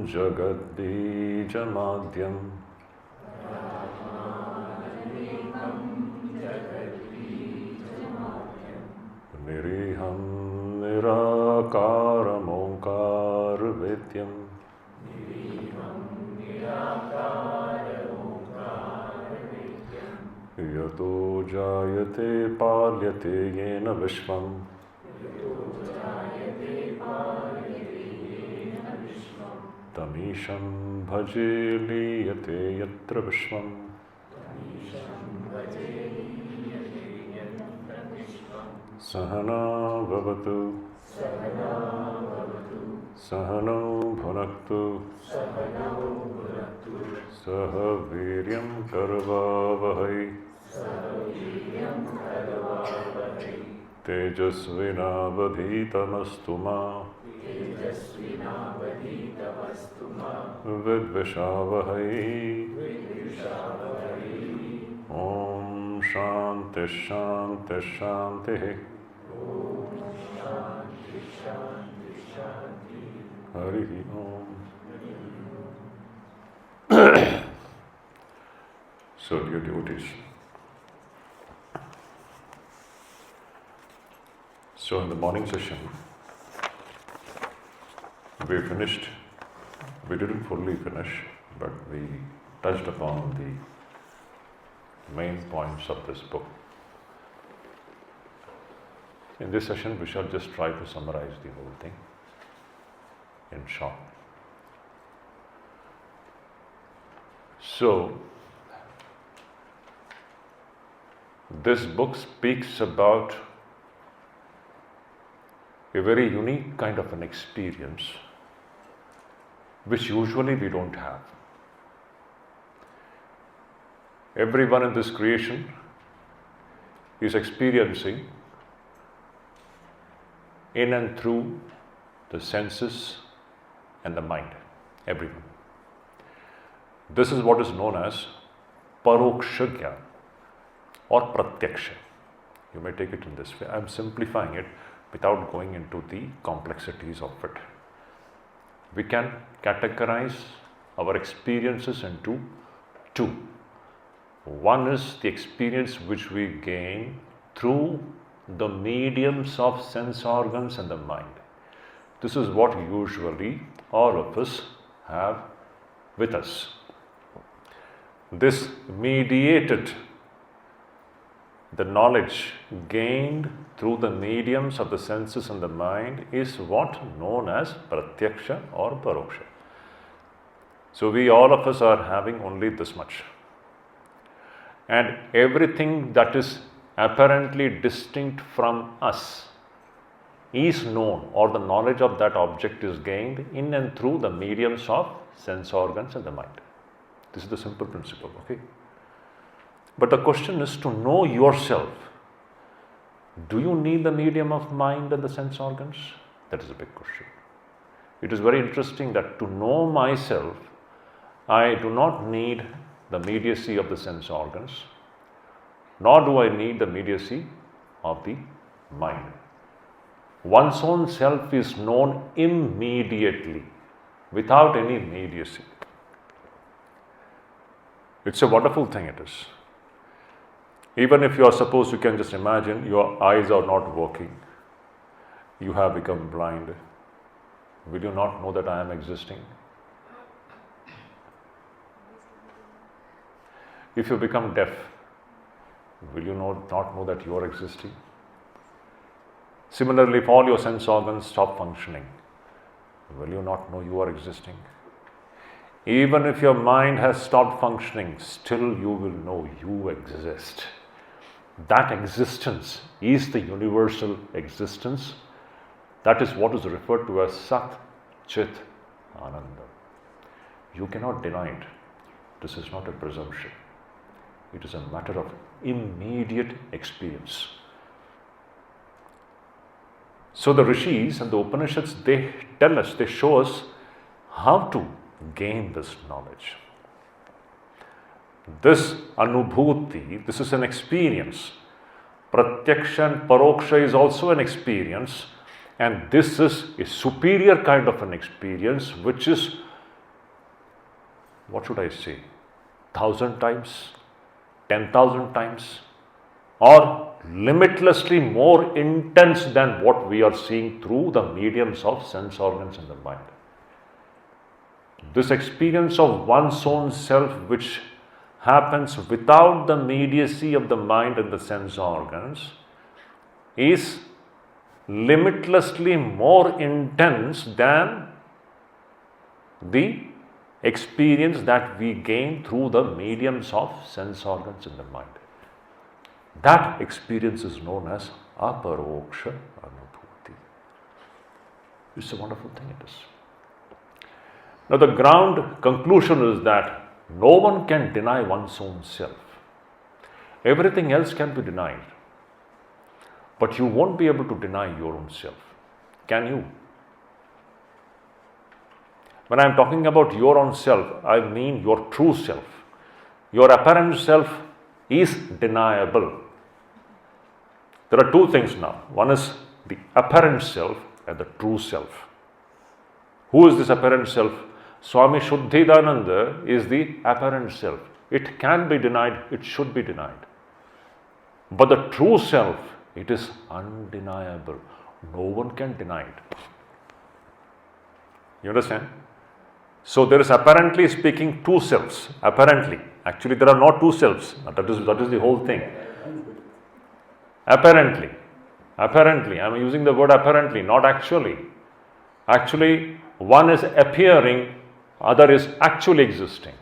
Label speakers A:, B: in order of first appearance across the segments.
A: Jagadbijamadyam Niriham Nirakaram Omkar Vidyam Yato Jayate Palyate Yena Vishwam Tamisham Bhaje Liyate Yatra Vishwam Sahana Bhavatu Sahano Bhunaktu Saha Viryam Karvavahai Tejasvinavadhitamastu ma Vidvishavahai Om Shanti Shanti Shanti Hari Om. So, dear devotees, so in the morning session, we didn't fully finish, but we touched upon the main points of this book. In this session, we shall just try to summarize the whole thing in short. So, this book speaks about a very unique kind of an experience which usually we don't have. Everyone in this creation is experiencing in and through the senses and the mind. Everyone. This is what is known as Aparokshanubhuti or Pratyaksha. You may take it in this way. I am simplifying it without going into the complexities of it. We can categorize our experiences into two. One is the experience which we gain through the mediums of sense organs and the mind. This is what usually all of us have with us. This mediated, the knowledge gained through the mediums of the senses and the mind is what known as Pratyaksha or Aparoksha. So we all of us are having only this much. And everything that is apparently distinct from us is known, or the knowledge of that object is gained in and through the mediums of sense organs and the mind. This is the simple principle, okay? But the question is to know yourself. Do you need the medium of mind and the sense organs? That is a big question. It is very interesting that to know myself, I do not need the mediacy of the sense organs, nor do I need the mediacy of the mind. One's own self is known immediately, without any mediacy. It's a wonderful thing, it is. Even if you are supposed, you can just imagine your eyes are not working, you have become blind. Will you not know that I am existing? If you become deaf, will you not know that you are existing? Similarly, if all your sense organs stop functioning, will you not know you are existing? Even if your mind has stopped functioning, still you will know you exist. That existence is the universal existence. That is what is referred to as Sat Chit Ananda. You cannot deny it. This is not a presumption. It is a matter of immediate experience. So the Rishis and the Upanishads, they tell us, they show us how to gain this knowledge. This anubhuti, this is an experience. Pratyaksha and Paroksha is also an experience, and this is a superior kind of an experience which is what should I say, 1,000 times, 10,000 times, or limitlessly more intense than what we are seeing through the mediums of sense organs in the mind. This experience of one's own self, which happens without the mediacy of the mind and the sense organs, is limitlessly more intense than the experience that we gain through the mediums of sense organs in the mind. That experience is known as Aparokshanubhuti. It's a wonderful thing, it is. Now, the ground conclusion is that no one can deny one's own self. Everything else can be denied. But you won't be able to deny your own self. Can you? When I am talking about your own self, I mean your true self. Your apparent self is deniable. There are two things now. One is the apparent self and the true self. Who is this apparent self? Swami Shuddhidananda is the apparent self. It can be denied, it should be denied. But the true self, it is undeniable. No one can deny it. You understand? So there is, apparently speaking, two selves. Apparently. Actually, there are not two selves. That is the whole thing. Apparently. Apparently. I am using the word apparently, not actually. Actually, one is appearing, other is actually existing.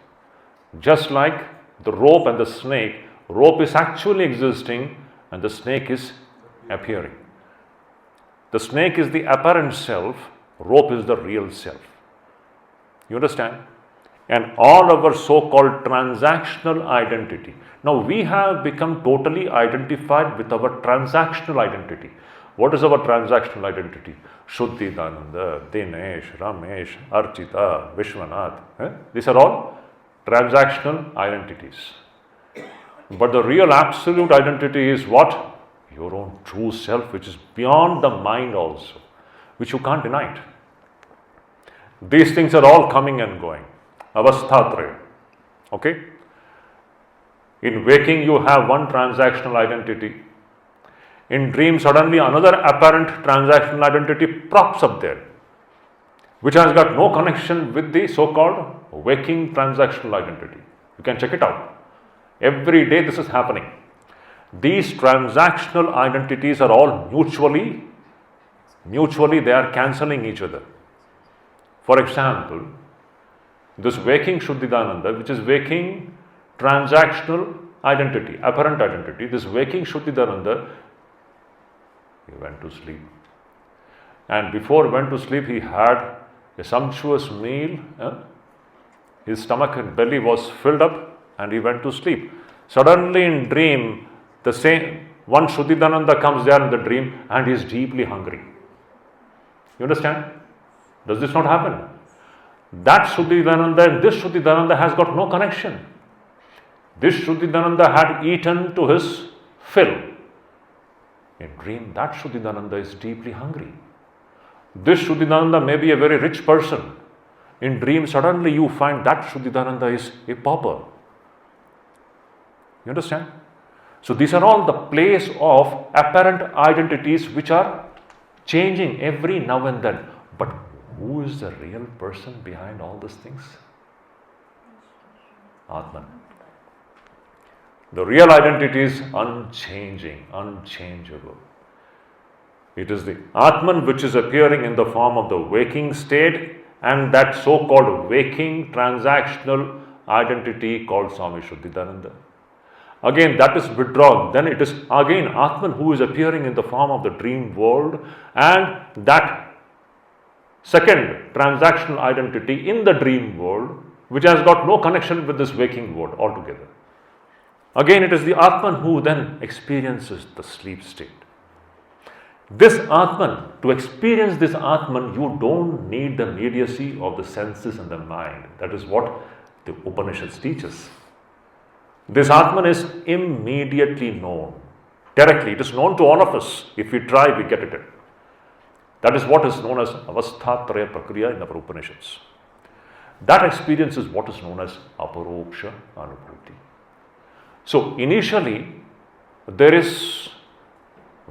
A: Just like the rope and the snake, rope is actually existing and the snake is appearing. The snake is the apparent self, rope is the real self. You understand? And all our so-called transactional identity. Now we have become totally identified with our transactional identity. What is our transactional identity? Shuddhidananda, Dinesh, Ramesh, Archita, Vishwanath. These are all transactional identities. But the real absolute identity is what? Your own true self, which is beyond the mind also, which you can't deny it. These things are all coming and going. Avasthatraya. Okay? In waking, you have one transactional identity. In dream, suddenly another apparent transactional identity props up there, which has got no connection with the so-called waking transactional identity. You can check it out. Every day this is happening. These transactional identities are all mutually they are cancelling each other. For example, this waking Shuddhidananda, which is waking transactional identity, apparent identity, this waking Shuddhidananda, he went to sleep. And before he went to sleep, he had a sumptuous meal. His stomach and belly was filled up and he went to sleep. Suddenly in dream, the same one Shuddhidananda comes there in the dream and he is deeply hungry. You understand? Does this not happen? That Shuddhidananda and this Shuddhidananda has got no connection. This Shuddhidananda had eaten to his fill. In dream, that Shuddhidananda is deeply hungry. This Shuddhidananda may be a very rich person. In dream, suddenly you find that Shuddhidananda is a pauper. You understand? So these are all the plays of apparent identities which are changing every now and then. But who is the real person behind all these things? Atman. The real identity is unchanging, unchangeable. It is the Atman which is appearing in the form of the waking state and that so-called waking transactional identity called Swami Shuddhidananda. Again, that is withdrawn. Then it is again Atman who is appearing in the form of the dream world and that second transactional identity in the dream world which has got no connection with this waking world altogether. Again, it is the Atman who then experiences the sleep state. This Atman, to experience this Atman, you don't need the mediacy of the senses and the mind. That is what the Upanishads teach us. This Atman is immediately known. Directly, it is known to all of us. If we try, we get it. That is what is known as Avasthatraya Prakriya in our Upanishads. That experience is what is known as Aparokshanubhuti. So initially, there is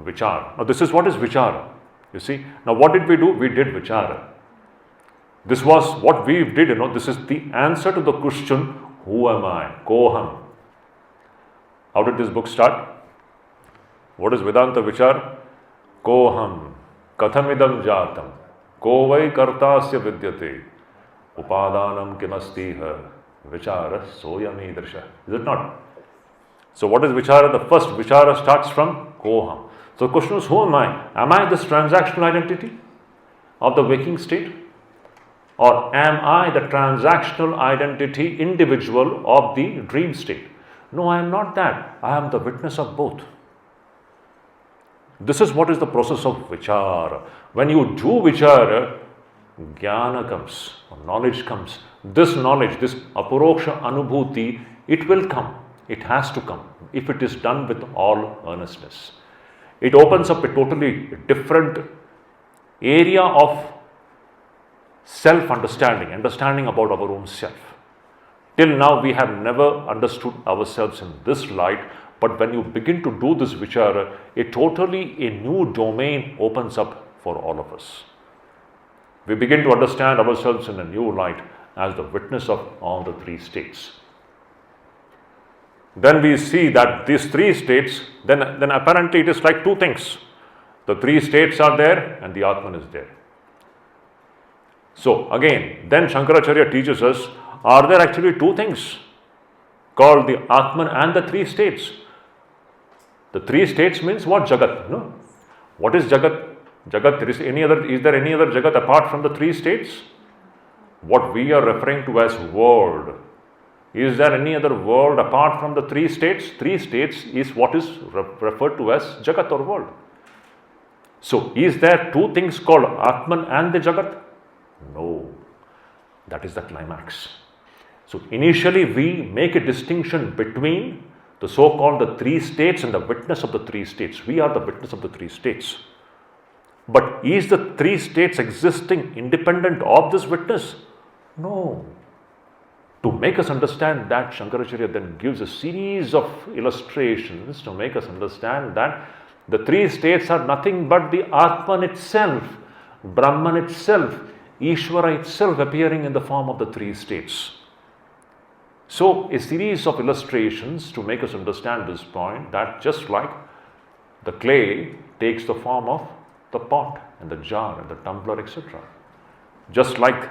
A: Vichara. Now this is what is Vichara. You see, now what did we do? We did Vichara. This was what we did, this is the answer to the question, who am I? Koham. How did this book start? What is Vedanta Vichara? Koham, kathamidam jatam, kovai kartasya vidyate, upadanam kimastiha, vichara soyami darsha. Is it not? So what is Vichara? The first Vichara starts from Koham. So the question is, who am I? Am I this transactional identity of the waking state? Or am I the transactional identity individual of the dream state? No, I am not that. I am the witness of both. This is what is the process of Vichara. When you do Vichara, Jnana comes, knowledge comes. This knowledge, this Aparokshanubhuti, it will come. It has to come if it is done with all earnestness. It opens up a totally different area of self-understanding, understanding about our own self. Till now, we have never understood ourselves in this light, but when you begin to do this Vichara, a new domain opens up for all of us. We begin to understand ourselves in a new light as the witness of all the three states. Then we see that these three states, then apparently it is like two things. The three states are there and the Atman is there. So again, then Shankaracharya teaches us, are there actually two things called the Atman and the three states? The three states means what? Jagat. No? What is Jagat? Jagat, is there any other Jagat apart from the three states? What we are referring to as world. Is there any other world apart from the three states? Three states is what is referred to as Jagat or world. So, is there two things called Atman and the Jagat? No. That is the climax. So, initially we make a distinction between the so-called the three states and the witness of the three states. We are the witness of the three states. But is the three states existing independent of this witness? No. To make us understand that, Shankaracharya then gives a series of illustrations to make us understand that the three states are nothing but the Atman itself, Brahman itself, Ishvara itself appearing in the form of the three states. So, a series of illustrations to make us understand this point, that just like the clay takes the form of the pot and the jar and the tumbler, etc. Just like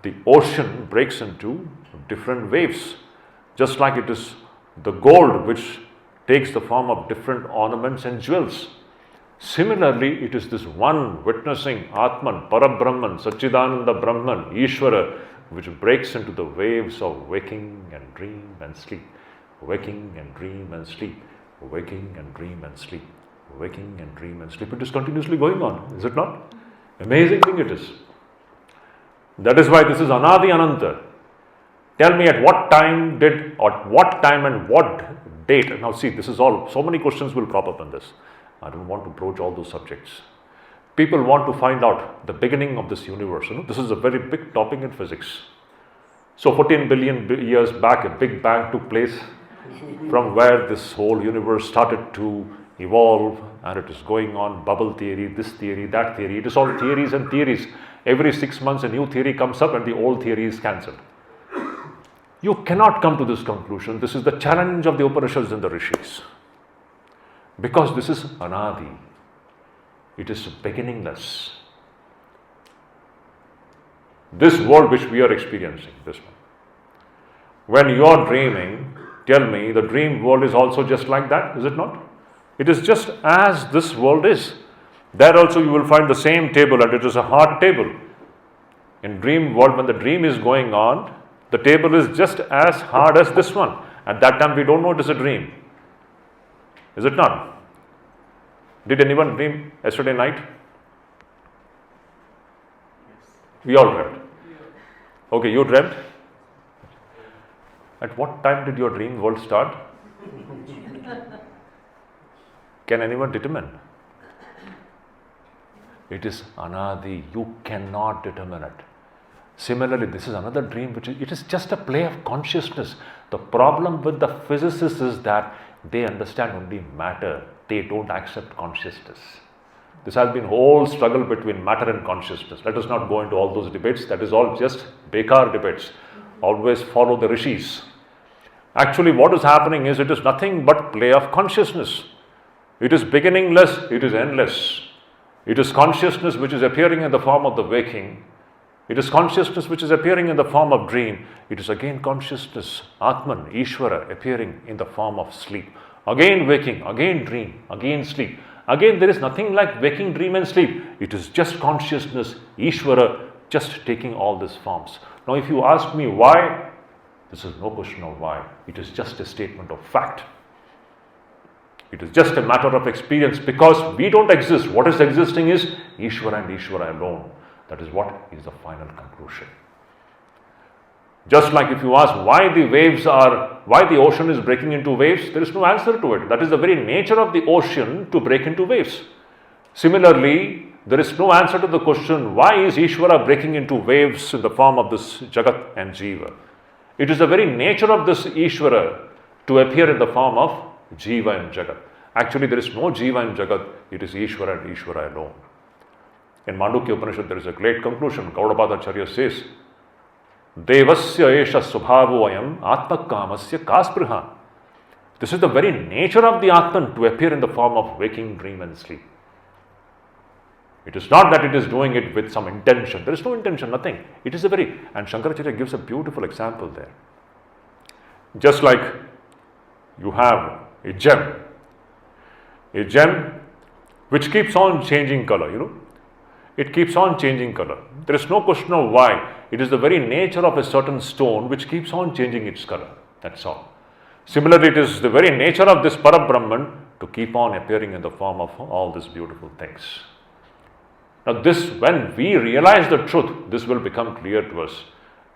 A: the ocean breaks into different waves, just like it is the gold which takes the form of different ornaments and jewels. Similarly, it is this one witnessing Atman, Parabrahman, Satchidananda Brahman, Ishvara, which breaks into the waves of waking and dream and sleep, waking and dream and sleep, waking and dream and sleep, waking and dream and sleep. It is continuously going on, is it not? Amazing thing it is. That is why this is Anadi Ananta. Tell me at what time and what date. Now see, this is all, so many questions will crop up in this. I don't want to broach all those subjects. People want to find out the beginning of this universe. This is a very big topic in physics. So 14 billion years back, a big bang took place from where this whole universe started to evolve, and it is going on, bubble theory, this theory, that theory. It is all theories and theories. Every 6 months a new theory comes up and the old theory is cancelled. You cannot come to this conclusion. This is the challenge of the Upanishads and the Rishis. Because this is Anadi. It is beginningless. This world which we are experiencing, this one. When you are dreaming, tell me, the dream world is also just like that, is it not? It is just as this world is. There also you will find the same table, and it is a hard table. In dream world, when the dream is going on, the table is just as hard as this one. At that time we don't know it is a dream. Is it not? Did anyone dream yesterday night?
B: Yes.
A: We all dreamt. Okay, you dreamt? At what time did your dream world start? Can anyone determine? It is Anadi. You cannot determine it. Similarly, this is another dream which it is just a play of consciousness. The problem with the physicists is that they understand only matter. They don't accept consciousness. This has been whole struggle between matter and consciousness. Let us not go into all those debates. That is all just bekar debates. Always follow the rishis. Actually, what is happening is it is nothing but play of consciousness. It is beginningless, it is endless. It is consciousness which is appearing in the form of the waking. It is consciousness which is appearing in the form of dream. It is again consciousness, Atman, Ishvara, appearing in the form of sleep. Again waking, again dream, again sleep. Again, there is nothing like waking, dream and sleep. It is just consciousness, Ishvara, just taking all these forms. Now, if you ask me why, this is no question of why. It is just a statement of fact. It is just a matter of experience because we don't exist. What is existing is Ishvara and Ishvara alone. That is what is the final conclusion. Just like if you ask why the ocean is breaking into waves, there is no answer to it. That is the very nature of the ocean to break into waves. Similarly, there is no answer to the question why is Ishvara breaking into waves in the form of this Jagat and Jiva. It is the very nature of this Ishvara to appear in the form of Jiva and Jagat. Actually, there is no Jiva and Jagat, it is Ishvara and Ishvara alone. In Mandukya Upanishad, there is a great conclusion. Gaudapadacharya says, Devasya esha subhavo ayam atmakamasya kaspriha. This is the very nature of the Atman to appear in the form of waking, dream and sleep. It is not that it is doing it with some intention. There is no intention, nothing. It is and Shankaracharya gives a beautiful example there. Just like you have a gem which keeps on changing color, It keeps on changing color. There is no question of why. It is the very nature of a certain stone which keeps on changing its color. That's all. Similarly, it is the very nature of this Parabrahman to keep on appearing in the form of all these beautiful things. Now when we realize the truth, this will become clear to us.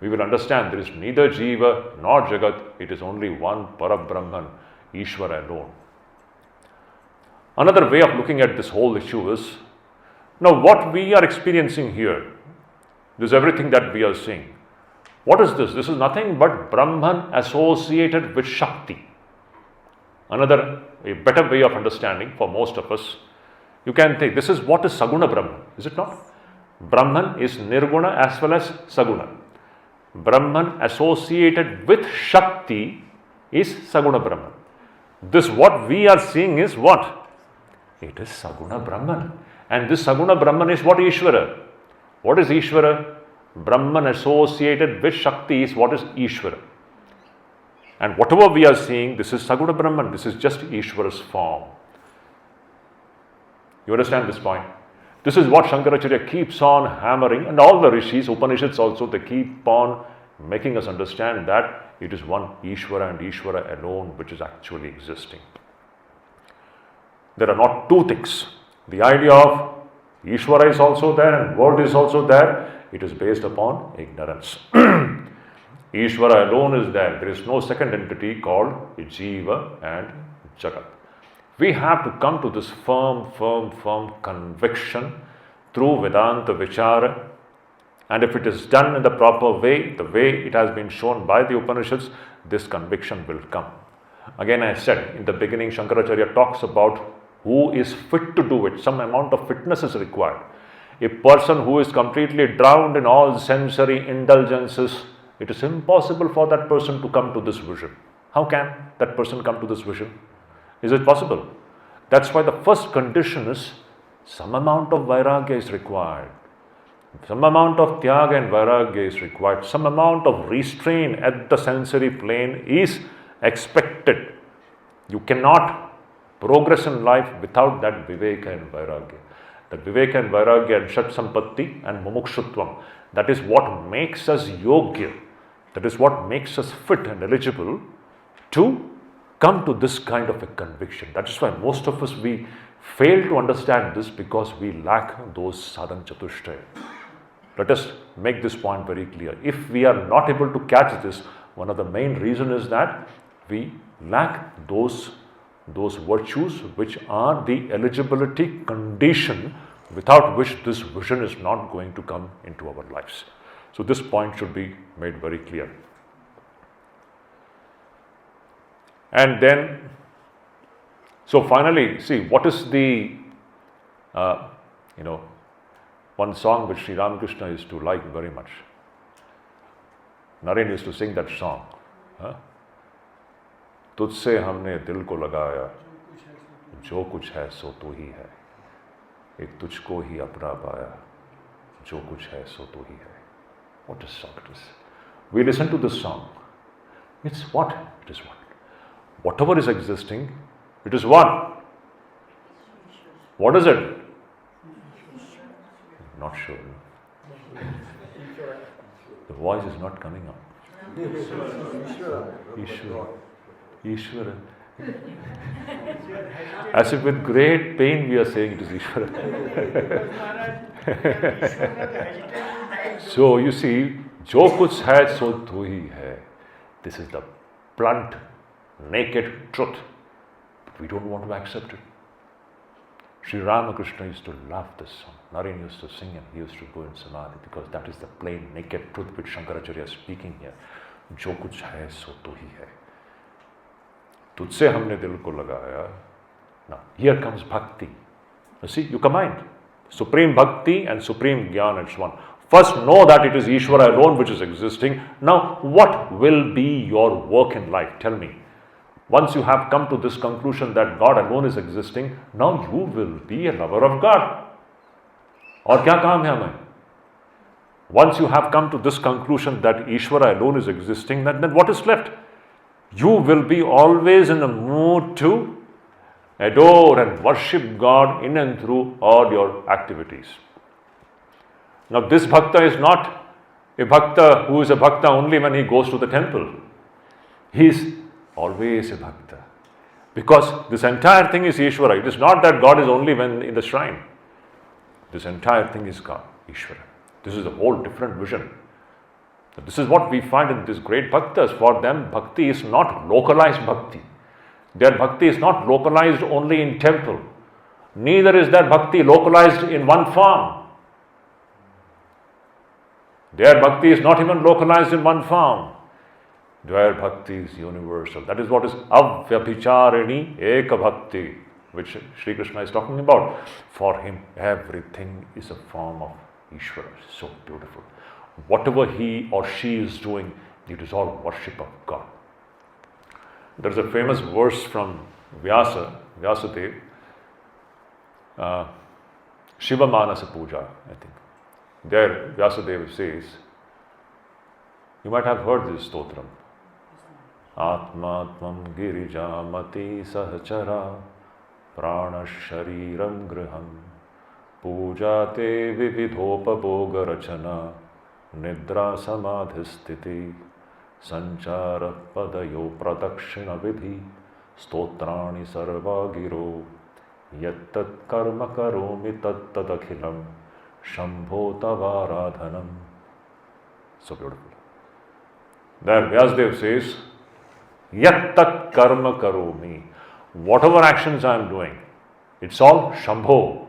A: We will understand there is neither Jiva nor Jagat. It is only one Parabrahman, Ishvara alone. Another way of looking at this whole issue is, now what we are experiencing here, this is everything that we are seeing. What is this? This is nothing but Brahman associated with Shakti. A better way of understanding for most of us, you can think this is what is Saguna Brahman, is it not? Brahman is Nirguna as well as Saguna. Brahman associated with Shakti is Saguna Brahman. This what we are seeing is what? It is Saguna Brahman. And this Saguna Brahman is what? Ishvara. What is Ishvara? Brahman associated with Shakti is what is Ishvara. And whatever we are seeing, this is Saguna Brahman. This is just Ishvara's form. You understand this point? This is what Shankaracharya keeps on hammering, and all the rishis, Upanishads also, they keep on making us understand that it is one Ishvara and Ishvara alone which is actually existing. There are not two things. The idea of Ishvara is also there and world is also there. It is based upon ignorance. Ishvara alone is there. There is no second entity called Jiva and Jagat. We have to come to this firm conviction through Vedanta Vichara. And if it is done in the proper way, the way it has been shown by the Upanishads, this conviction will come. Again, I said in the beginning, Shankaracharya talks about who is fit to do it. Some amount of fitness is required. A person who is completely drowned in all sensory indulgences, it is impossible for that person to come to this vision. How can that person come to this vision? Is it possible? That's why the first condition is some amount of vairagya is required. Some amount of tyaga and vairagya is required. Some amount of restraint at the sensory plane is expected. You cannot progress in life without that viveka and vairagya. That viveka and vairagya and shat sampatti and mumukshutvam, that is what makes us yogya. That is what makes us fit and eligible to come to this kind of a conviction. That is why most of us, we fail to understand this because we lack those sadhana chatushtaya. Let us make this point very clear. If we are not able to catch this, one of the main reasons is that we lack those virtues which are the eligibility condition without which this vision is not going to come into our lives. So this point should be made very clear. And then, so finally, see, what is the, one song which Sri Ramakrishna used to like very much. Naren used to sing that song. तुझसे हमने दिल को लगाया, जो कुछ है सो तू ही है, एक तुझको ही अपना पाया, जो कुछ है सो तू ही है. What a song it is. We listen to this song. It's what? It is what? Whatever is existing, it is what? What is it? Not sure. The voice is not coming up. Ishvara. As if with great pain we are saying it is Ishvara. So you see, जो कुछ है सो तू ही है. This is the blunt, naked truth. But we don't want to accept it. Sri Ramakrishna used to love this song. Naren used to sing and he used to go in samadhi because that is the plain, naked truth which Shankaracharya is speaking here. जो कुछ है सो तू ही है. तुझसे हमने दिल को लगाया. Now, here comes bhakti. You see, you combine supreme bhakti and supreme jnana, it's one. First, know that it is Ishvara alone which is existing. Now, what will be your work in life? Tell me. Once you have come to this conclusion that God alone is existing, now you will be a lover of God. और क्या काम है हमें? Once you have come to this conclusion that Ishvara alone is existing, then what is left? You will be always in the mood to adore and worship God in and through all your activities. Now this bhakta is not a bhakta who is a bhakta only when he goes to the temple. He is always a bhakta. Because this entire thing is Ishvara. It is not that God is only when in the shrine. This entire thing is God, Ishvara. This is a whole different vision. This is what we find in these great bhaktas. For them, bhakti is not localized bhakti. Their bhakti is not localized only in temple. Neither is their bhakti localized in one form. Their bhakti is not even localized in one form. Their bhakti is universal. That is what is avyabhicharini eka bhakti, which Sri Krishna is talking about. For him, everything is a form of Ishvara. So beautiful. Whatever he or she is doing, it is all worship of God. There is a famous verse from Vyasadeva, Shiva Manasa Puja, I think. There, Vyasadeva says, you might have heard this stotram. Atmatvam girijamati sahachara prana shariram griham pujate vividhopaboga rachana nidra samadhisthiti sanchara padayo pradakshina vidhi stotrani sarva giro yattat karma karomi tattadakhilam shambho tavaradhanam. So beautiful. There Vyasadeva says, yattat karma karomi. Whatever actions I am doing, it's all Shambho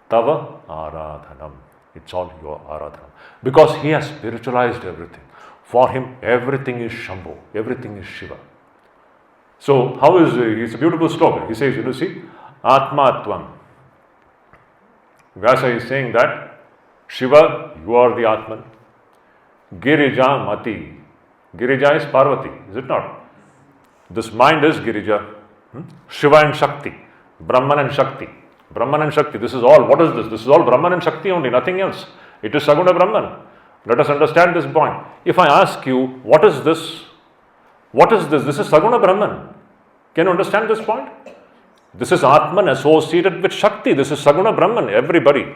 A: tava aradhanam. It's all your aradhanam. Because he has spiritualized everything. For him, everything is Shambho, everything is Shiva. So, how is it? It's a beautiful slogan. He says, you see, Atmatvam. Vyasa is saying that Shiva, you are the Atman. Girija Mati. Girija is Parvati, is it not? This mind is Girija. Shiva and Shakti. Brahman and Shakti. Brahman and Shakti. This is all. What is this? This is all Brahman and Shakti only, nothing else. It is Saguna Brahman. Let us understand this point. If I ask you, what is this? What is this? This is Saguna Brahman. Can you understand this point? This is Atman associated with Shakti. This is Saguna Brahman, everybody.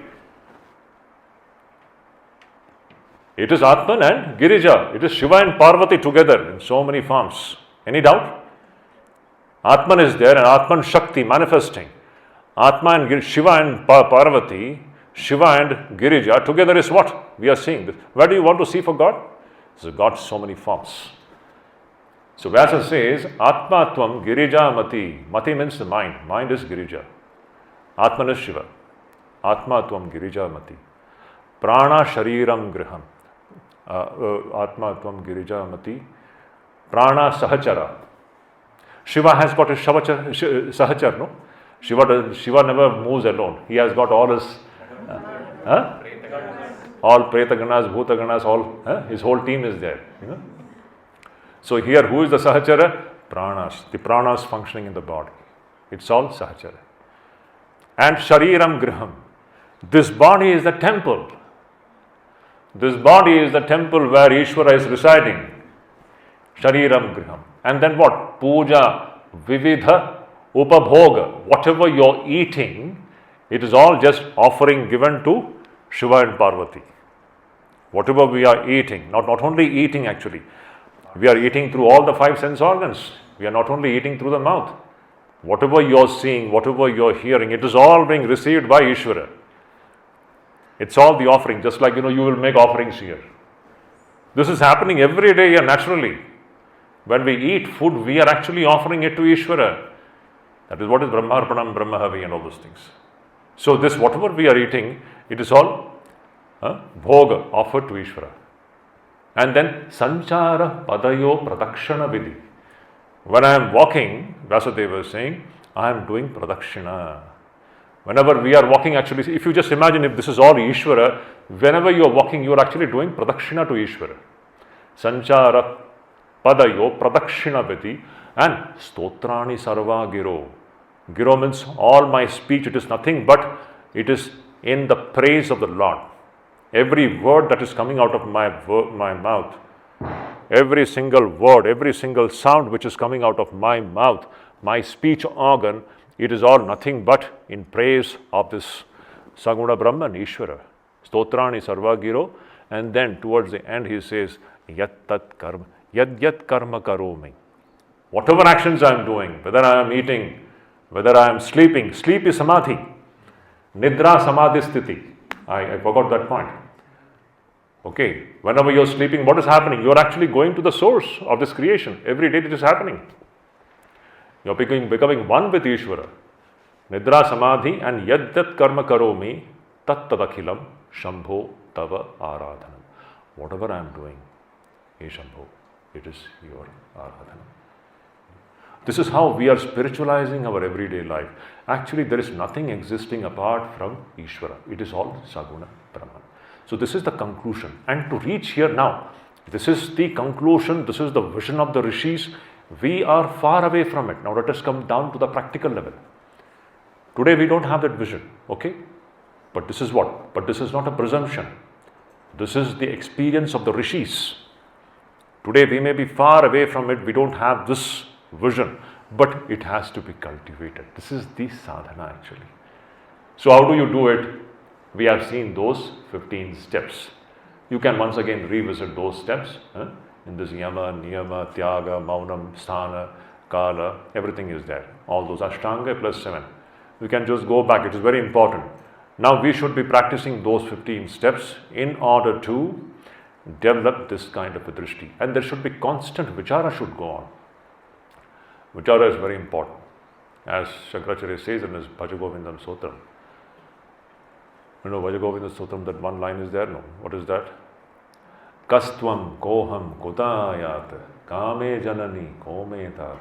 A: It is Atman and Girija. It is Shiva and Parvati together in so many forms. Any doubt? Atman is there and Atman Shakti manifesting. Atman and Shiva and Parvati, Shiva and Girija together is what we are seeing. Where do you want to see for God? This is God so many forms. So Vyasa says, Atmatvam Girija Mati. Mati means the mind. Mind is Girija. Atman is Shiva. Atmatvam Girija Mati. Prana Shariram Griham. Atma Tvam Girija Mati Prana Sahachara. Shiva has got his Sahachar, no? Shiva never moves alone. He has got all his all Pretaganas, Bhutaganas, all his whole team is there. So here, who is the Sahachara? Pranas. The pranas functioning in the body. It's all Sahachara. And Shariram Griham. This body is the temple. This body is the temple where Ishvara is residing. Shariram Griham. And then what? Puja, Vividha, Upabhoga. Whatever you're eating, it is all just offering given to Shiva and Parvati. Whatever we are eating, not only eating actually, we are eating through all the 5 sense organs. We are not only eating through the mouth. Whatever you are seeing, whatever you are hearing, it is all being received by Ishvara. It's all the offering, just like you will make offerings here. This is happening every day here naturally. When we eat food, we are actually offering it to Ishvara. That is what is Brahmarpanam, Brahmahavi and all those things. So this, whatever we are eating, it is all bhoga, offered to Ishvara. And then Sanchara Padayo Pradakshana Vidhi. When I am walking, Vyasadeva is saying, I am doing Pradakshina. Whenever we are walking, actually, if you just imagine if this is all Ishvara, whenever you are walking, you are actually doing Pradakshina to Ishvara. Sanchara Padayo Pradakshina Vidhi and Stotrani Sarva Giro. Giro means all my speech, it is nothing but it is in the praise of the Lord. Every word that is coming out of my mouth, every single word, every single sound which is coming out of my mouth, my speech organ, it is all nothing but in praise of this Saguna Brahman, Ishvara. Stotrani Sarva Giro. And then towards the end he says, Yat tat karma, yat karma karomi. Whatever actions I am doing, whether I am eating, whether I am sleeping, sleep is samadhi. Nidra samadhi sthiti. I forgot that point. Okay, whenever you are sleeping, what is happening? You are actually going to the source of this creation. Every day it is happening. You are becoming one with Ishvara. Nidra samadhi and yaddat karma karomi tat tadakhilam shambho tava aradhanam. Whatever I am doing, hey Shambho, it is your aradhanam. This is how we are spiritualizing our everyday life. Actually, there is nothing existing apart from Ishvara. It is all Saguna Brahman. So this is the conclusion. And to reach here now, this is the conclusion, this is the vision of the rishis. We are far away from it. Now let us come down to the practical level. Today we don't have that vision, okay? But this is what? But this is not a presumption. This is the experience of the rishis. Today we may be far away from it, we don't have this vision, but it has to be cultivated. This is the sadhana actually. So how do you do it? We have seen those 15 steps. You can once again revisit those steps in this yama, niyama, tyaga, maunam, sthana, kala, everything is there. All those ashtanga plus 7. We can just go back, it is very important. Now we should be practicing those 15 steps in order to develop this kind of a drishti. And there should be constant vichara should go on. Vichara is very important. As Shankaracharya says in his Bhajagovindam Sutram. You know Bhajagovindam Sutram, that one line is there? No. What is that? Kastvam koham kutayat kame janani kome tat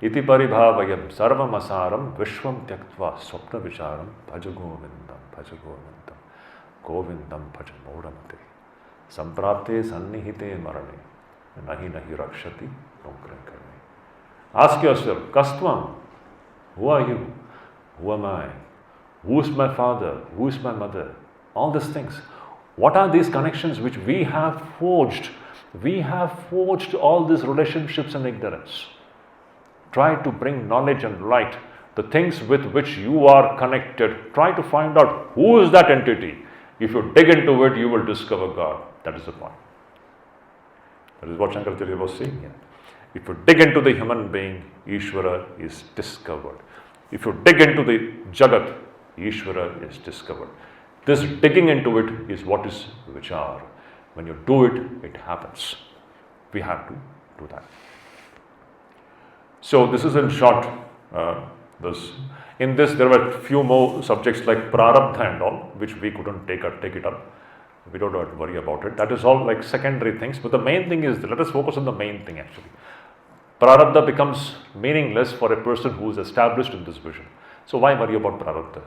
A: iti paribhavayam sarvam asaram vishvam tyaktva swapna vicharam bhajagovindam govindam bhajamoramate samprapte sannihite marane nahi rakshati nokrankare. Ask yourself, Kastvam, who are you? Who am I? Who is my father? Who is my mother? All these things. What are these connections which we have forged? We have forged all these relationships in ignorance. Try to bring knowledge and light. The things with which you are connected, try to find out who is that entity. If you dig into it, you will discover God. That is the point. That is what Shankaracharya was saying here. If you dig into the human being, Ishvara is discovered. If you dig into the Jagat, Ishvara is discovered. This digging into it is what is Vichara. When you do it, it happens. We have to do that. So this is in short. In this, there were few more subjects like Prarabdha and all, which we couldn't take it up. We don't have to worry about it. That is all like secondary things. But the main thing is, let us focus on the main thing actually. Prarabdha becomes meaningless for a person who is established in this vision. So why worry about Prarabdha?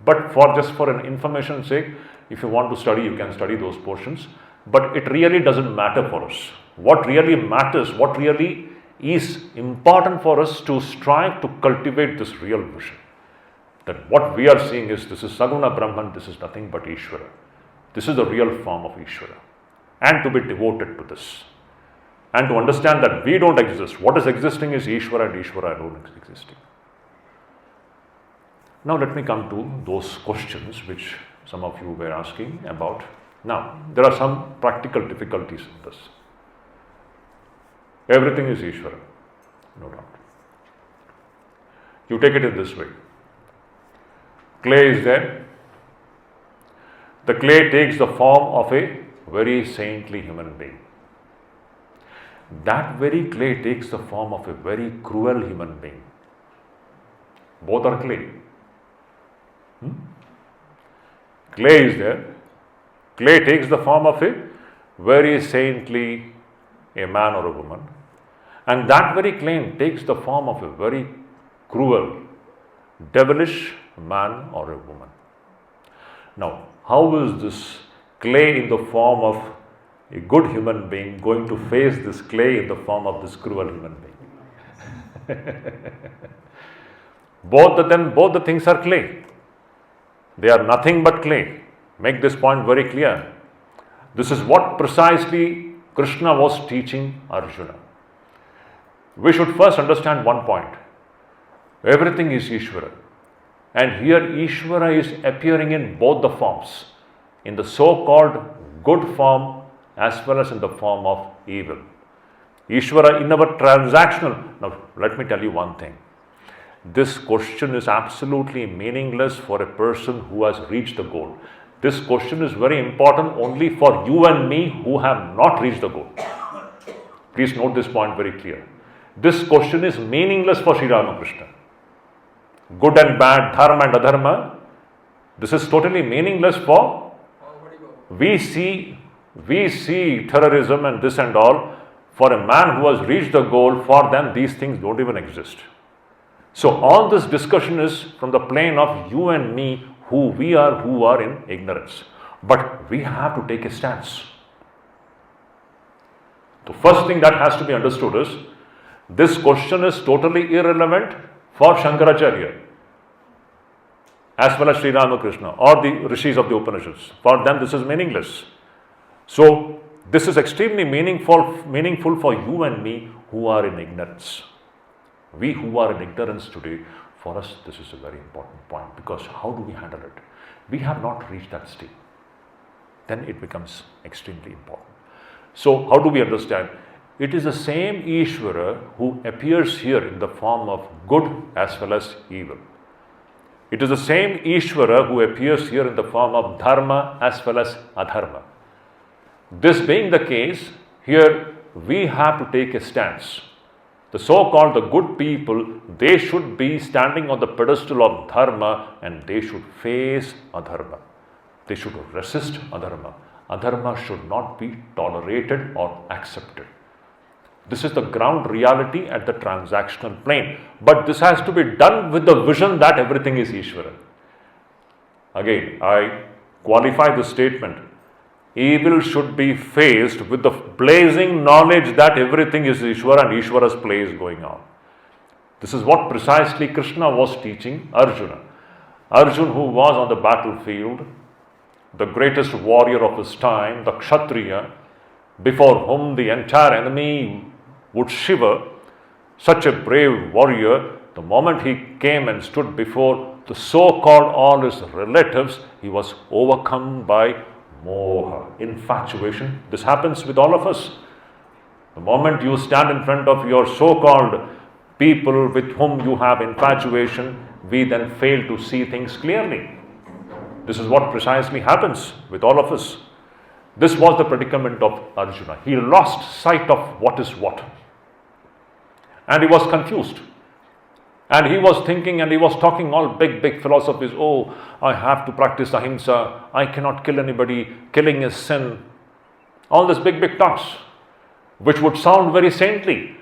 A: But just for an information's sake, if you want to study, you can study those portions. But it really doesn't matter for us. What really matters, what really is important for us to strive to cultivate this real vision. That what we are seeing is, this is Saguna Brahman, this is nothing but Ishvara. This is the real form of Ishvara. And to be devoted to this. And to understand that we don't exist. What is existing is Ishvara, and Ishvara alone is existing. Now let me come to those questions which some of you were asking about. Now, there are some practical difficulties in this. Everything is Ishvara, no doubt. You take it in this way. Clay is there. The clay takes the form of a very saintly human being. That very clay takes the form of a very cruel human being. Both are clay. Clay is there. Clay takes the form of a very saintly a man or a woman. And that very clay takes the form of a very cruel, devilish man or a woman. Now, how is this clay in the form of a good human being going to face this clay in the form of this cruel human being? Both the things are clay. They are nothing but clay. Make this point very clear. This is what precisely Krishna was teaching Arjuna. We should first understand one point. Everything is Ishvara. And here Ishvara is appearing in both the forms. In the so-called good form as well as in the form of evil. Ishvara in our transactional. Now let me tell you one thing. This question is absolutely meaningless for a person who has reached the goal. This question is very important only for you and me who have not reached the goal. Please note this point very clear. This question is meaningless for Sri Ramakrishna. Good and bad, dharma and adharma, this is totally meaningless for, we see terrorism and this and all. For a man who has reached the goal, for them these things don't even exist. So all this discussion is from the plane of you and me, who are in ignorance. But we have to take a stance. The first thing that has to be understood is, this question is totally irrelevant for Shankaracharya as well as Sri Ramakrishna or the rishis of the Upanishads. For them this is meaningless. So this is extremely meaningful for you and me who are in ignorance. We who are in ignorance today, for us this is a very important point, because how do we handle it? We have not reached that state. Then it becomes extremely important. So how do we understand? It is the same Ishvara who appears here in the form of good as well as evil. It is the same Ishvara who appears here in the form of dharma as well as adharma. This being the case, here we have to take a stance. The so-called the good people, they should be standing on the pedestal of dharma and they should face adharma. They should resist adharma. Adharma should not be tolerated or accepted. This is the ground reality at the transactional plane. But this has to be done with the vision that everything is Ishvara. Again, I qualify the statement. Evil should be faced with the blazing knowledge that everything is Ishvara and Ishvara's play is going on. This is what precisely Krishna was teaching Arjuna. Arjuna, who was on the battlefield, the greatest warrior of his time, the Kshatriya, before whom the entire enemy would shiver, such a brave warrior, the moment he came and stood before the so-called all his relatives, he was overcome by moha, infatuation. This happens with all of us. The moment you stand in front of your so-called people with whom you have infatuation, we then fail to see things clearly. This is what precisely happens with all of us. This was the predicament of Arjuna. He lost sight of what is what. And he was confused. And he was thinking and he was talking all big philosophies. Oh, I have to practice ahimsa. I cannot kill anybody. Killing is sin. All this big talks, which would sound very saintly.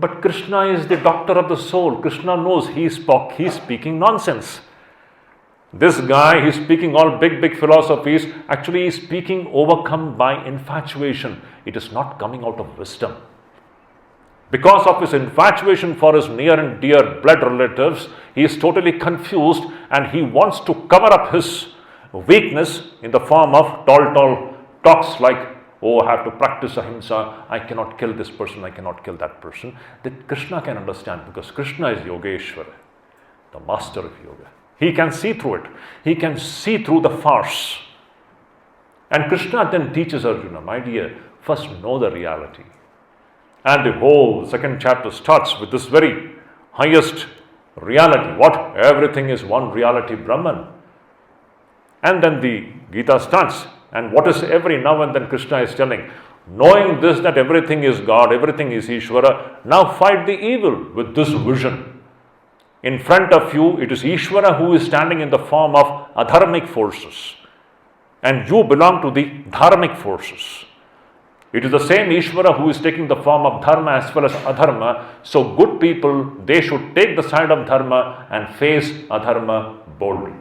A: But Krishna is the doctor of the soul. Krishna knows he's speaking nonsense. This guy, he's speaking all big philosophies. Actually, he's speaking overcome by infatuation. It is not coming out of wisdom. Because of his infatuation for his near and dear blood relatives, he is totally confused and he wants to cover up his weakness in the form of tall talks like, oh, I have to practice ahimsa, I cannot kill this person, I cannot kill that person. That Krishna can understand, because Krishna is Yogeshwara, the master of yoga. He can see through it. He can see through the farce. And Krishna then teaches Arjuna, my dear, first know the reality. And the whole second chapter starts with this very highest reality. What? Everything is one reality, Brahman. And then the Gita starts. And what is every now and then Krishna is telling? Knowing this, that everything is God, everything is Ishvara, now fight the evil with this vision. In front of you, it is Ishvara who is standing in the form of adharmic forces. And you belong to the dharmic forces. It is the same Ishvara who is taking the form of Dharma as well as Adharma. So good people, they should take the side of Dharma and face Adharma boldly.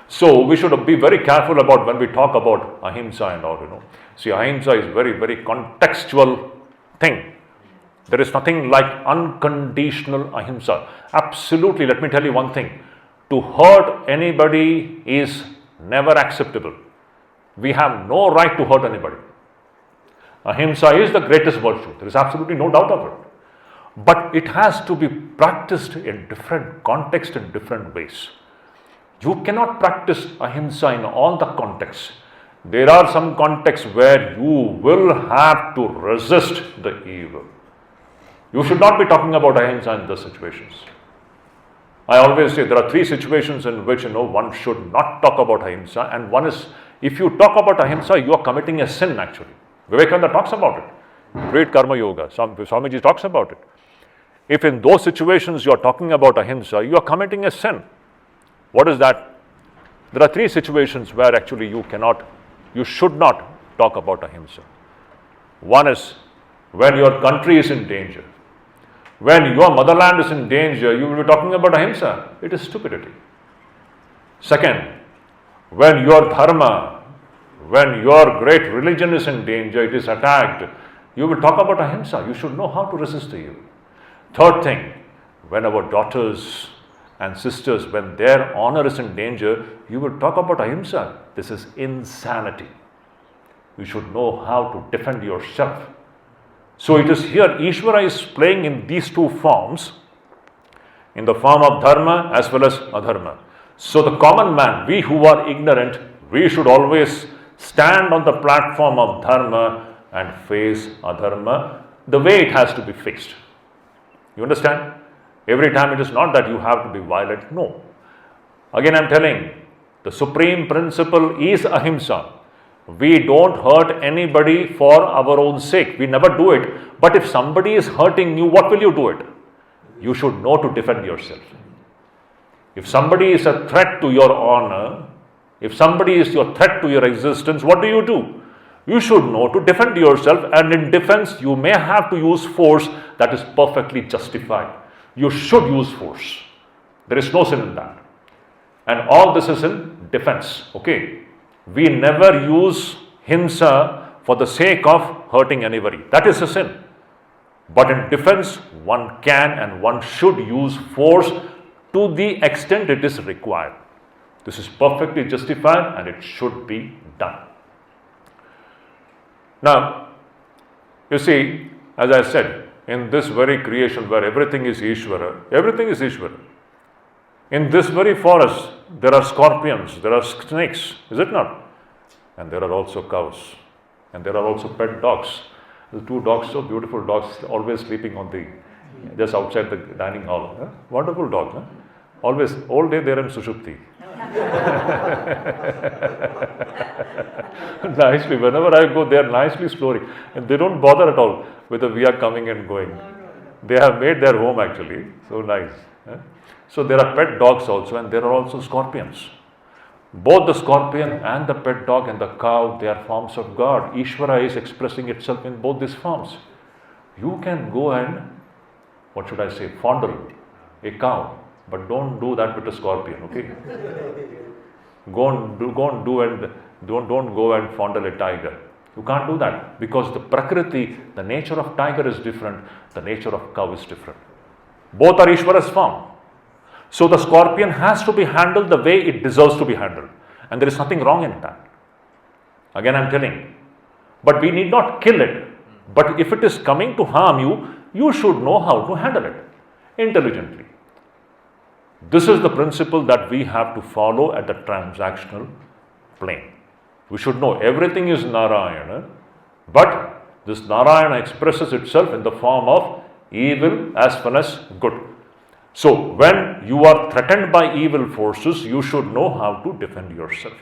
A: So we should be very careful about when we talk about ahimsa and all, See, ahimsa is very contextual thing. There is nothing like unconditional ahimsa. Absolutely, let me tell you one thing. To hurt anybody is never acceptable. We have no right to hurt anybody. Ahimsa is the greatest virtue. There is absolutely no doubt of it. But it has to be practiced in different contexts and different ways. You cannot practice ahimsa in all the contexts. There are some contexts where you will have to resist the evil. You should not be talking about ahimsa in those situations. I always say there are three situations in which one should not talk about ahimsa, and one is, if you talk about ahimsa, you are committing a sin actually. Vivekananda talks about it. Great Karma Yoga, Swamiji talks about it. If in those situations you are talking about ahimsa, you are committing a sin. What is that? There are three situations where actually you should not talk about ahimsa. One is when your country is in danger. When your motherland is in danger, you will be talking about ahimsa. It is stupidity. Second, when your dharma, when your great religion is in danger, it is attacked, you will talk about ahimsa. You should know how to resist the evil. Third thing, when our daughters and sisters, when their honor is in danger, you will talk about ahimsa. This is insanity. You should know how to defend yourself. So it is here, Ishvara is playing in these two forms, in the form of dharma as well as adharma. So the common man, we who are ignorant, we should always stand on the platform of dharma and face adharma the way it has to be fixed. You understand? Every time it is not that you have to be violent, no. Again I am telling, the supreme principle is ahimsa. We don't hurt anybody for our own sake. We never do it. But if somebody is hurting you, what will you do it? You should know to defend yourself. If somebody is a threat to your honor, if somebody is your threat to your existence, what do? You should know to defend yourself, and in defense, you may have to use force that is perfectly justified. You should use force. There is no sin in that. And all this is in defense, okay? We never use himsa for the sake of hurting anybody. That is a sin. But in defense, one can and one should use force to the extent it is required. This is perfectly justified and it should be done. Now, you see, as I said, in this very creation where everything is Ishvara. In this very forest, there are scorpions, there are snakes, is it not? And there are also cows, and there are also pet dogs. The two dogs, so beautiful dogs, always sleeping on just outside the dining hall. Huh? Wonderful dogs. Huh? Always, all day they are in Sushupti. Nicely, whenever I go, they are nicely snoring. And they don't bother at all whether we are coming and going. They have made their home actually. So nice. So there are pet dogs also, and there are also scorpions. Both the scorpion and the pet dog and the cow, they are forms of God. Ishvara is expressing itself in both these forms. You can go and, what should I say, fondle a cow, but don't do that with a scorpion, okay? Don't go and fondle a tiger. You can't do that because the Prakriti, the nature of tiger is different, the nature of cow is different. Both are Ishvara's form. So the scorpion has to be handled the way it deserves to be handled. And there is nothing wrong in that. Again, I am telling. But we need not kill it. But if it is coming to harm you, you should know how to handle it intelligently. This is the principle that we have to follow at the transactional plane. We should know everything is Narayana, but this Narayana expresses itself in the form of evil as well as good. So, when you are threatened by evil forces, you should know how to defend yourself.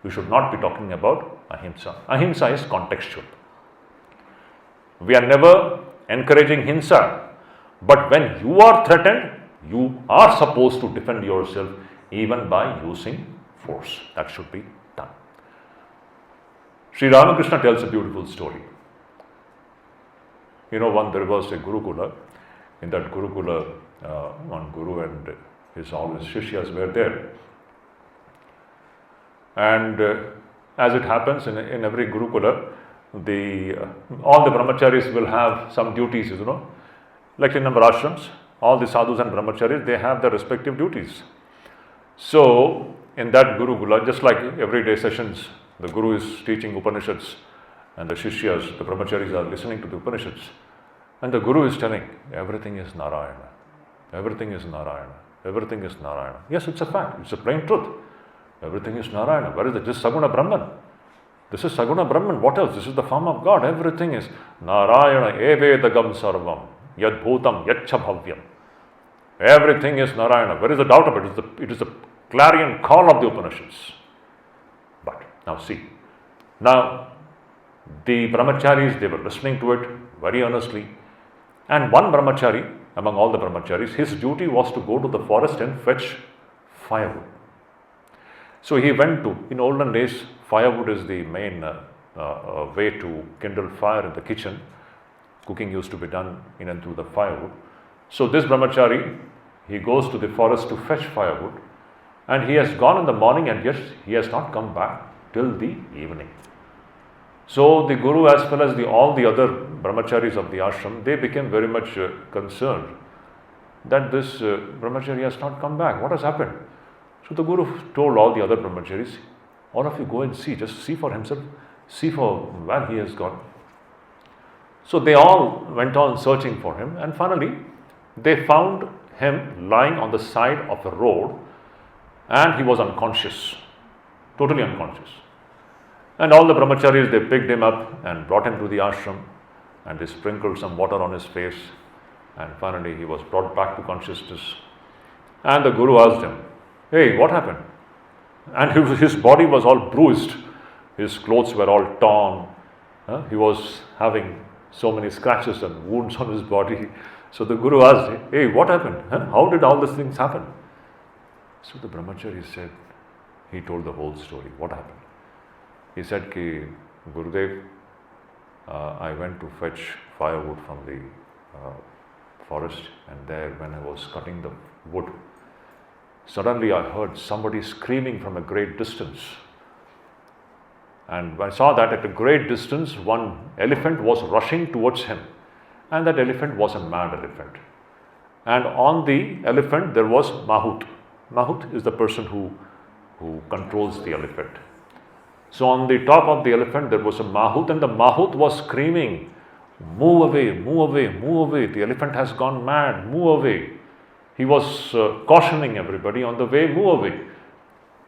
A: We should not be talking about ahimsa. Ahimsa is contextual. We are never encouraging hinsa, but when you are threatened, you are supposed to defend yourself even by using force. That should be done. Sri Ramakrishna tells a beautiful story. There was a Gurukula. In that Gurukula, one Guru and all his Shishyas were there. And as it happens in every Gurukula, all the brahmacharis will have some duties, like in number ashrams, all the sadhus and brahmacharis, they have their respective duties. So, in that Gurukula, just like everyday sessions, the Guru is teaching Upanishads and the Shishyas, the brahmacharis are listening to the Upanishads. And the Guru is telling, everything is Narayana. Everything is Narayana. Everything is Narayana. Yes, it's a fact. It's a plain truth. Everything is Narayana. Where is it? This is Saguna Brahman. This is Saguna Brahman. What else? This is the form of God. Everything is Narayana evedagam sarvam yad bhutam yaccha bhavyam. Everything is Narayana. Where is the doubt of it? It is the clarion call of the Upanishads. But now see. Now, the brahmacharis, they were listening to it very earnestly. And one brahmachari, among all the brahmacharis, his duty was to go to the forest and fetch firewood. So he went to, in olden days, firewood is the main way to kindle fire in the kitchen. Cooking used to be done in and through the firewood. So this brahmachari, he goes to the forest to fetch firewood, and he has gone in the morning and yet he has not come back till the evening. So the Guru as well as all the other brahmacharis of the ashram, they became very much concerned that this brahmachari has not come back. What has happened? So the Guru told all the other brahmacharis, all of you go and see, just see for himself, see for where he has gone. So they all went on searching for him, and finally they found him lying on the side of a road, and he was unconscious, totally unconscious. And all the brahmacharis, they picked him up and brought him to the ashram, and they sprinkled some water on his face, and finally he was brought back to consciousness. And the Guru asked him, hey, what happened? And his body was all bruised, his clothes were all torn, he was having so many scratches and wounds on his body. So the Guru asked, hey, what happened? How did all these things happen? So the brahmachari said, he told the whole story, what happened? He said, Gurudev, I went to fetch firewood from the forest, and there when I was cutting the wood, suddenly I heard somebody screaming from a great distance. And I saw that at a great distance, one elephant was rushing towards him, and that elephant was a mad elephant. And on the elephant there was Mahut. Mahut is the person who controls the elephant. So on the top of the elephant there was a Mahut, and the Mahut was screaming, move away, move away, move away, the elephant has gone mad, move away. He was cautioning everybody on the way, move away.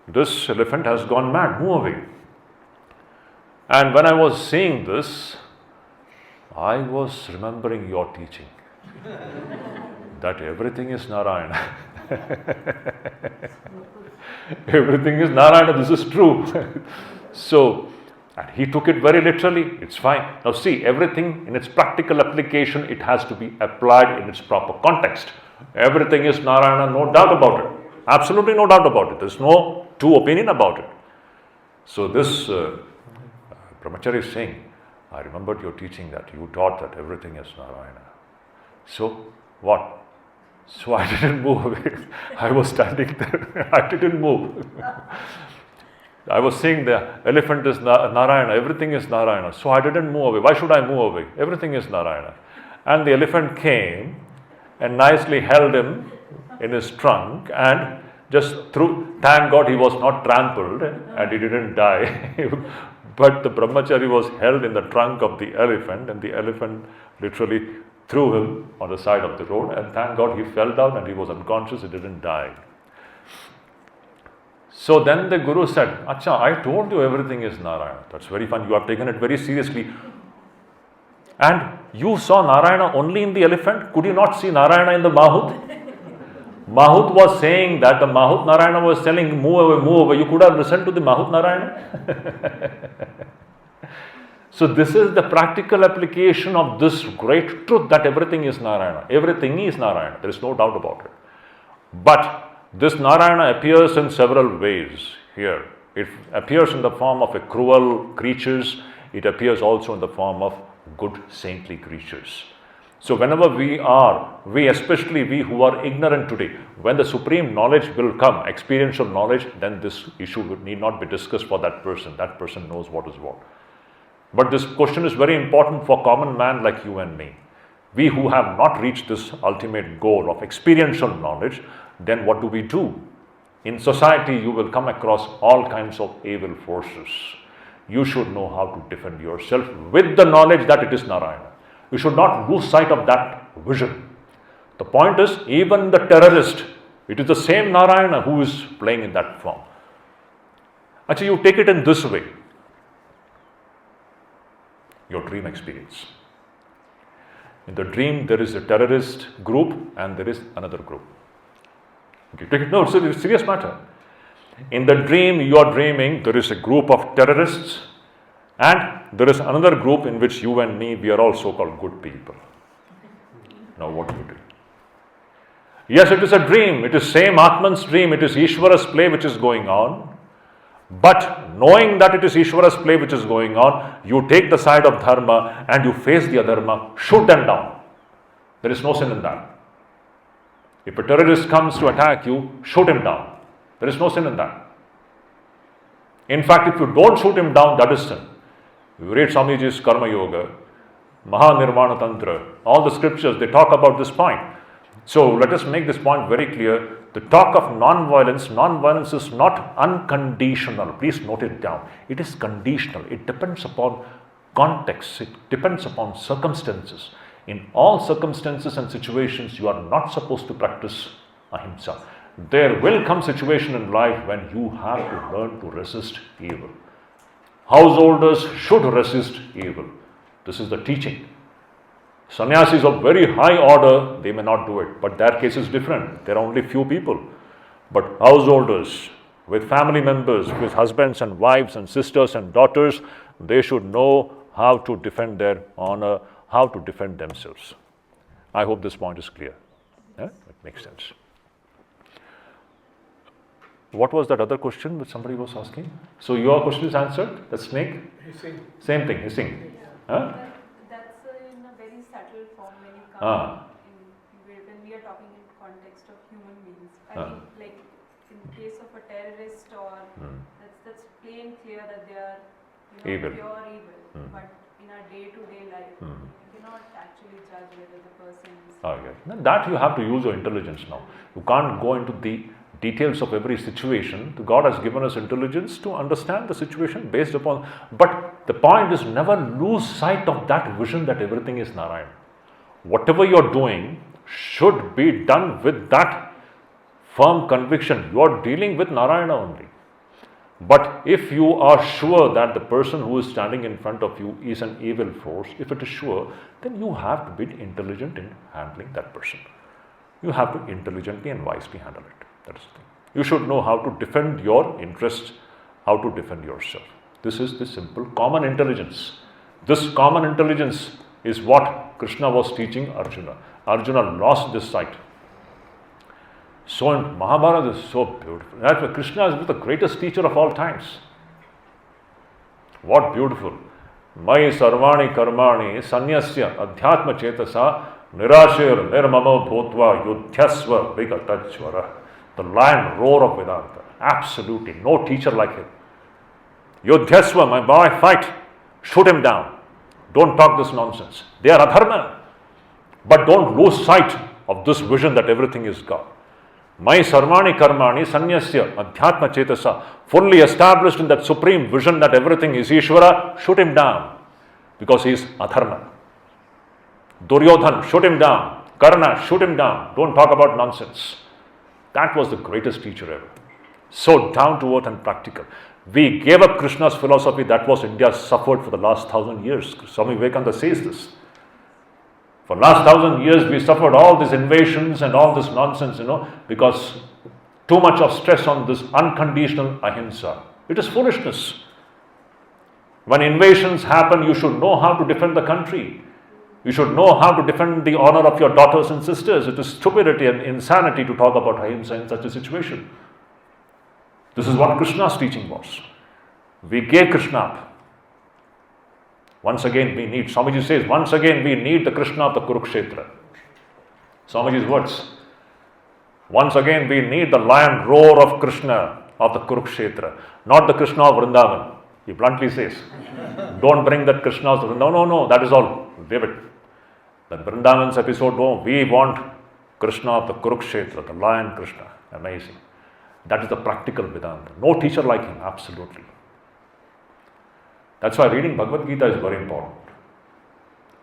A: This elephant has gone mad, move away. And when I was seeing this, I was remembering your teaching that everything is Narayana. Everything is Narayana, this is true. So, And he took it very literally. It's fine. Now see, everything in its practical application, it has to be applied in its proper context. Everything is Narayana, no doubt about it. Absolutely no doubt about it. There's no two opinion about it. So this brahmachari is saying, I remembered your teaching that you taught that everything is Narayana. So what? So I didn't move away. I was standing there. I didn't move. I was saying the elephant is Narayana, everything is Narayana. So I didn't move away. Why should I move away? Everything is Narayana. And the elephant came and nicely held him in his trunk and just threw. Thank God he was not trampled and he didn't die. But the brahmachari was held in the trunk of the elephant, and the elephant literally threw him on the side of the road, and thank God he fell down and he was unconscious, he didn't die. So then the Guru said, Acha, I told you everything is Narayana. That's very fun. You have taken it very seriously. And you saw Narayana only in the elephant. Could you not see Narayana in the Mahut? Mahut was saying that the Mahut Narayana was telling, move away. You could have listened to the Mahut Narayana. So this is the practical application of this great truth that everything is Narayana. Everything is Narayana. There is no doubt about it. But this Narayana appears in several ways here. It appears in the form of a cruel creatures. It appears also in the form of good saintly creatures. So whenever we especially we who are ignorant today, when the supreme knowledge will come, experiential knowledge, then this issue need not be discussed for that person. That person knows what is what. But this question is very important for common man like you and me. We who have not reached this ultimate goal of experiential knowledge, then what do? In society, you will come across all kinds of evil forces. You should know how to defend yourself with the knowledge that it is Narayana. You should not lose sight of that vision. The point is, even the terrorist, it is the same Narayana who is playing in that form. Actually, you take it in this way. Your dream experience. In the dream, there is a terrorist group and there is another group. Okay, take it. No, it's a serious matter. In the dream, you are dreaming, there is a group of terrorists and there is another group in which you and me, we are all so-called good people. Now what do you do? Yes, it is a dream. It is same Atman's dream. It is Ishvara's play which is going on. But knowing that it is Ishvara's play which is going on, you take the side of Dharma and you face the adharma, shoot them down. There is no sin in that. If a terrorist comes to attack you, shoot him down. There is no sin in that. In fact, if you don't shoot him down, that is sin. You read Swamiji's Karma Yoga, Mahanirvana Tantra, all the scriptures, they talk about this point. So let us make this point very clear. The talk of non-violence is not unconditional. Please note it down. It is conditional. It depends upon context. It depends upon circumstances. In all circumstances and situations, you are not supposed to practice ahimsa. There will come situation in life when you have to learn to resist evil. Householders should resist evil. This is the teaching. Sannyasis of very high order, they may not do it, but their case is different. There are only few people. But householders, with family members, with husbands and wives and sisters and daughters, they should know how to defend their honor, how to defend themselves. I hope this point is clear. Yeah? It makes sense. What was that other question which somebody was asking? So your question is answered? The snake?
B: Hissing.
A: Same thing, hissing. Huh?
C: That's in a very subtle form when you come when we are talking in context of human beings. I mean, like in case of a terrorist or that's plain clear that they are
A: evil.
C: Pure evil. But in our day-to-day life, you cannot actually judge whether the person is.
A: Okay. Now that you have to use your intelligence now. You can't go into the details of every situation. God has given us intelligence to understand the situation based upon. But the point is never lose sight of that vision that everything is Narayana. Whatever you are doing should be done with that firm conviction. You are dealing with Narayana only. But if you are sure that the person who is standing in front of you is an evil force, if it is sure, then you have to be intelligent in handling that person. You have to intelligently and wisely handle it. That is the thing. You should know how to defend your interests, how to defend yourself. This is the simple common intelligence. This common intelligence is what Krishna was teaching Arjuna. Arjuna lost this sight. So in Mahabharata is so beautiful. That's why Krishna is the greatest teacher of all times. What beautiful. Mai sarvani karmani sanyasya adhyatma chetasa nirashir nirmamo bhutva yudhyasva vigatachvara. The lion roar of Vedanta. Absolutely. No teacher like him. Yudhyasva, my boy, fight. Shoot him down. Don't talk this nonsense. They are adharma. But don't lose sight of this vision that everything is God. Mai sarvani karmani sanyasya adhyatma chetasa. Fully established in that supreme vision that everything is Ishvara, shoot him down. Because he is adharma. Duryodhan, shoot him down. Karna, shoot him down. Don't talk about nonsense. That was the greatest teacher ever. So down to earth and practical. We gave up Krishna's philosophy. That was India suffered for the last 1,000 years. Swami Vivekananda says this. For last 1,000 years we suffered all these invasions and all this nonsense, because too much of stress on this unconditional ahimsa. It is foolishness. When invasions happen, you should know how to defend the country. You should know how to defend the honor of your daughters and sisters. It is stupidity and insanity to talk about ahimsa in such a situation. This is what Krishna's teaching was. We gave Krishna up. Once again we need, Swamiji says, once again we need the Krishna of the Kurukshetra. Swamiji's words. Once again we need the lion roar of Krishna of the Kurukshetra, not the Krishna of Vrindavan. He bluntly says, don't bring that Krishna. No, that is all. Leave it. That Vrindavan's episode, no, we want Krishna of the Kurukshetra, the lion Krishna. Amazing. That is the practical Vedanta. No teacher like him, absolutely. That's why reading Bhagavad Gita is very important.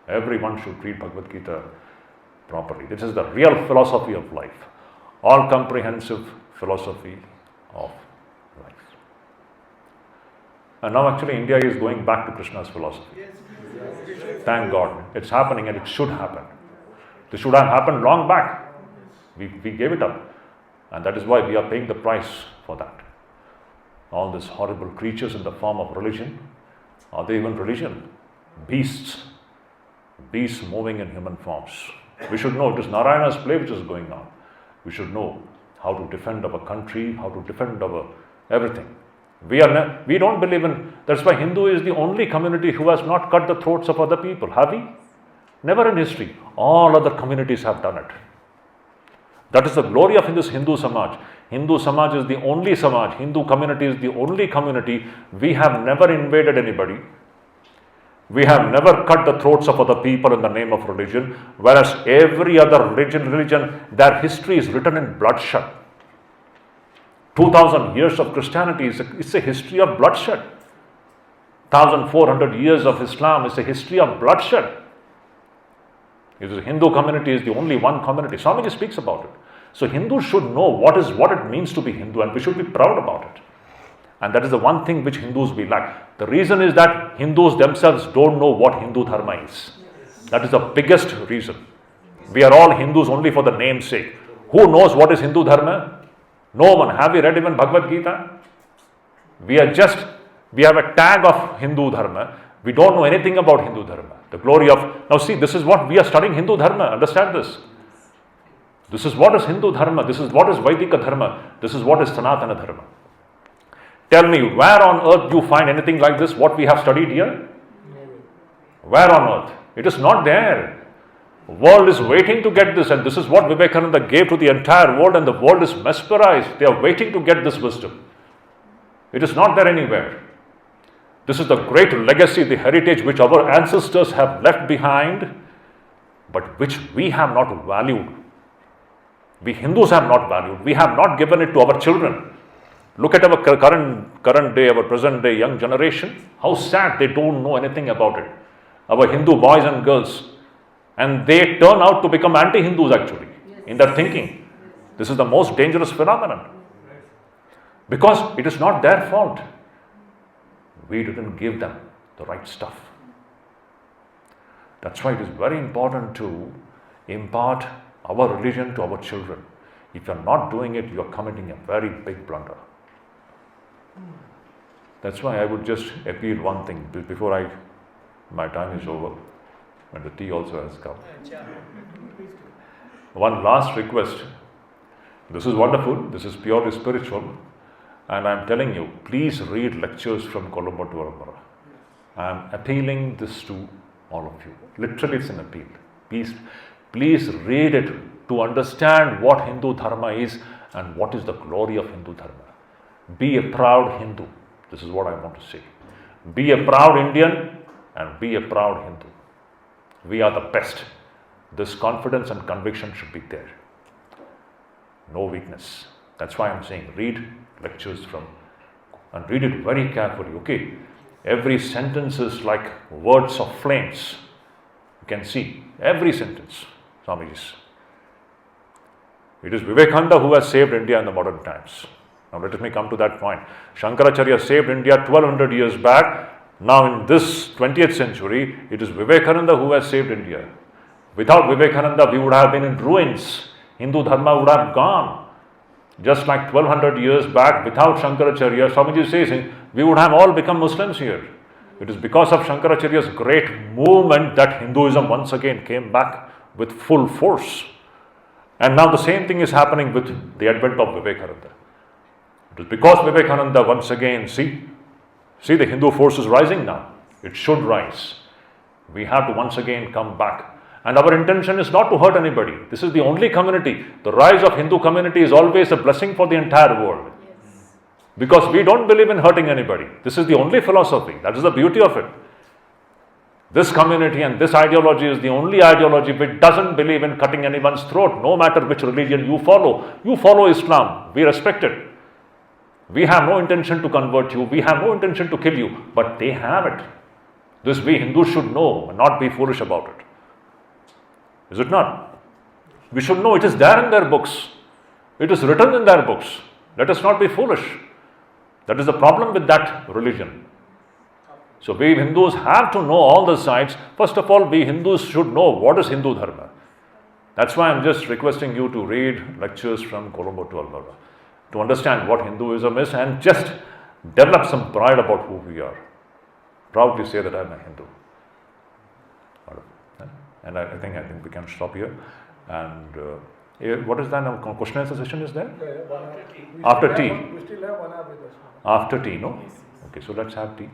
A: Everyone should read Bhagavad Gita properly. This is the real philosophy of life. All-comprehensive philosophy of life. And now actually India is going back to Krishna's philosophy. Thank God. It's happening and it should happen. This should have happened long back. We gave it up. And that is why we are paying the price for that. All these horrible creatures in the form of religion. Are they even religion? Beasts. Beasts moving in human forms. We should know it is Narayana's play which is going on. We should know how to defend our country, how to defend our everything. We don't believe in, that's why Hindu is the only community who has not cut the throats of other people. Have we? Never in history. All other communities have done it. That is the glory of this Hindu Samaj. Hindu Samaj is the only Samaj. Hindu community is the only community. We have never invaded anybody. We have never cut the throats of other people in the name of religion. Whereas every other religion, their history is written in bloodshed. 2,000 years of Christianity is a history of bloodshed. 1,400 years of Islam is a history of bloodshed. The Hindu community is the only one community. Swamiji speaks about it. So Hindus should know what it means to be Hindu, and we should be proud about it. And that is the one thing which Hindus we lack. The reason is that Hindus themselves don't know what Hindu Dharma is. That is the biggest reason. We are all Hindus only for the name's sake. Who knows what is Hindu Dharma? No one. Have you read even Bhagavad Gita? We have a tag of Hindu Dharma. We don't know anything about Hindu Dharma. The glory of, now see, this is what we are studying Hindu Dharma. Understand this. This is what is Hindu Dharma. This is what is Vaidika Dharma. This is what is Sanatana Dharma. Tell me, where on earth you find anything like this, what we have studied here? Where on earth? It is not there. The world is waiting to get this, and this is what Vivekananda gave to the entire world, and the world is mesmerized. They are waiting to get this wisdom. It is not there anywhere. This is the great legacy, the heritage which our ancestors have left behind, but which we have not valued. We Hindus have not valued. We have not given it to our children. Look at our current day, our present day young generation. How sad, they don't know anything about it. Our Hindu boys and girls. And they turn out to become anti-Hindus actually, in their thinking. This is the most dangerous phenomenon. Because it is not their fault. We didn't give them the right stuff. That's why it is very important to impart our religion to our children. If you are not doing it, you are committing a very big blunder. That's why I would just appeal one thing before my time is over, and the tea also has come. One last request. This is wonderful, this is purely spiritual, and I'm telling you, please read lectures from Colombo to Almora. I'm appealing this to all of you. Literally, it's an appeal. Please read it to understand what Hindu Dharma is and what is the glory of Hindu Dharma. Be a proud Hindu. This is what I want to say. Be a proud Indian and be a proud Hindu. We are the best. This confidence and conviction should be there. No weakness. That's why I'm saying read lectures and read it very carefully, okay? Every sentence is like words of flames. You can see every sentence, Swamiji's. It is Vivekananda who has saved India in the modern times. Now let me come to that point. Shankaracharya saved India 1200 years back. Now in this 20th century, it is Vivekananda who has saved India. Without Vivekananda, we would have been in ruins. Hindu Dharma would have gone. Just like 1200 years back, without Shankaracharya, Swamiji says, we would have all become Muslims here. It is because of Shankaracharya's great movement that Hinduism once again came back with full force. And now the same thing is happening with the advent of Vivekananda. It is because Vivekananda once again, see the Hindu force is rising now. It should rise. We have to once again come back. And our intention is not to hurt anybody. This is the only community. The rise of Hindu community is always a blessing for the entire world. Yes. Because we don't believe in hurting anybody. This is the only philosophy. That is the beauty of it. This community and this ideology is the only ideology which doesn't believe in cutting anyone's throat, no matter which religion you follow. You follow Islam. We respect it. We have no intention to convert you. We have no intention to kill you. But they have it. This we Hindus should know and not be foolish about it. Is it not? We should know it is there in their books. It is written in their books. Let us not be foolish. That is the problem with that religion. So we Hindus have to know all the sides. First of all, we Hindus should know what is Hindu Dharma. That's why I'm just requesting you to read lectures from Colombo to Almora to understand what Hinduism is and just develop some pride about who we are. Proudly say that I'm a Hindu. And I think we can stop here. And what is that? Question and answer session is there?
B: Yeah,
A: after tea.
B: We still have 1 hour with us.
A: After tea, no? Okay, so let's have tea.